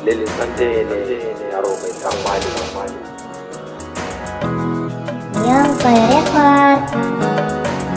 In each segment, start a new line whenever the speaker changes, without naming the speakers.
Lili Sante ne yaro mai tsammani.
Young Boy Record.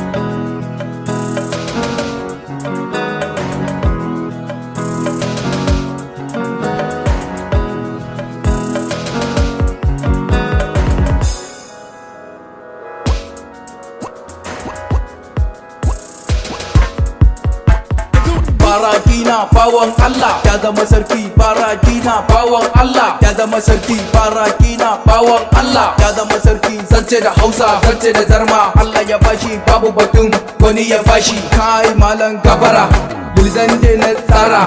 Barakina bawan Allah ya zama sarki. Barakina bawan Allah ya zama sarki. Barakina bawan Allah ya zama sarki. Zance da Hausa, zance da Zarma, Allah ya bashi babu batun wani ya bashi. Kai malam gabara, Bilzande na tsara,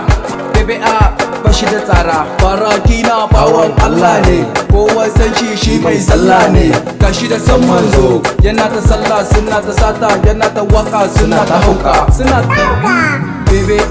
BBA bashi da tsara. Barakina bawan Allah ne, kowa san shi mai sallah ne. Gashi da san manzo, yana ta sallah suna ta sata, yana ta waka suna ta hauka, suna ta BBA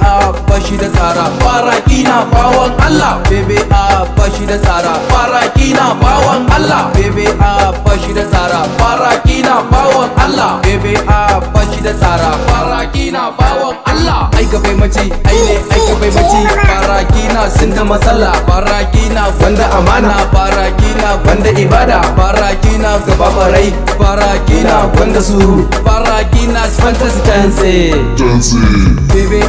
bashi da tsara. Barakina bawan Allah, BBA bashi da tsara. Barakina bawan Allah, BBA bashi da tsara. Barakina bawan Allah, BBA bashi da tsara. Barakina bawan Allah, ai gabai mace, ai ne ai gabai mace. Barakina sun da matsala. Barakina banda amana. Barakina banda ibada. Barakina gaba barai. Barakina banda suru. Barakina fantasy dance. BBA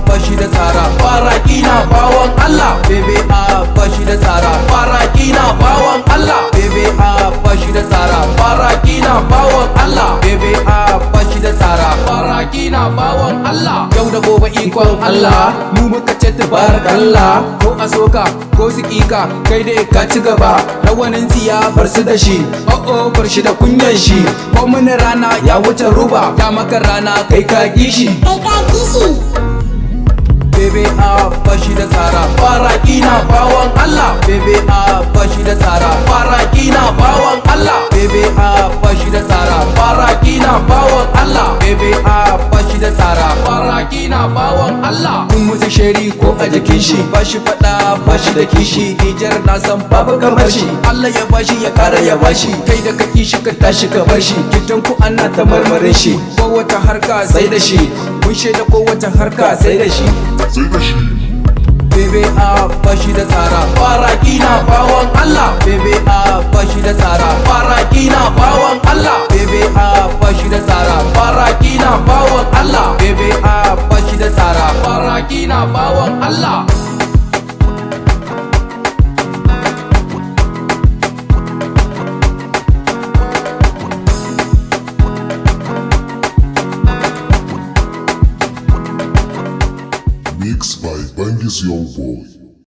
bashi da tsara. Barakina bawan Allah, BBA bashi da tsara. Barakina bawan Allah, BBA bashi da tsara. Barakina bawan Allah, BBA bashi da tsara. Barakina bawan Allah, yau da gobe ikon Allah, mu muka ce tabarakallah. Ko a soka ko su kika, kai dai ka ci gaba. Rawanin tsiya bar su da shi, oh bar shi da kunyan shi. Ko mun rana ya wuce ruba, ya maka rana kai ka kishi. BBA bashi da tsara. Barakina bawan Allah, BBA bashi da tsara. Barakina bawan Allah, BBA bashi da tsara. Barakina bawan Allah, BBA bashi da tsara. Barakina bawan Allah, kun musu shari ko a jikin shi. Bashi fada bashi da kishi, Nijar na san babu kamar shi. Allah ya bashi ya kara ya bashi, kai da ka kishi ka tashi ka bar shi. Gidan ku ana ta marmarin shi, ko wata harka sai da shi. Mun shaida ko wata harka sai da shi. BBA bashi da tsara. Barakina bawan Allah, BBA bashi da tsara. Barakina bawan Allah, BBA bashi da tsara. Barakina bawan Allah, BBA bashi da tsara. Barakina bawan Allah.
Mixed by Bangis Young Boy.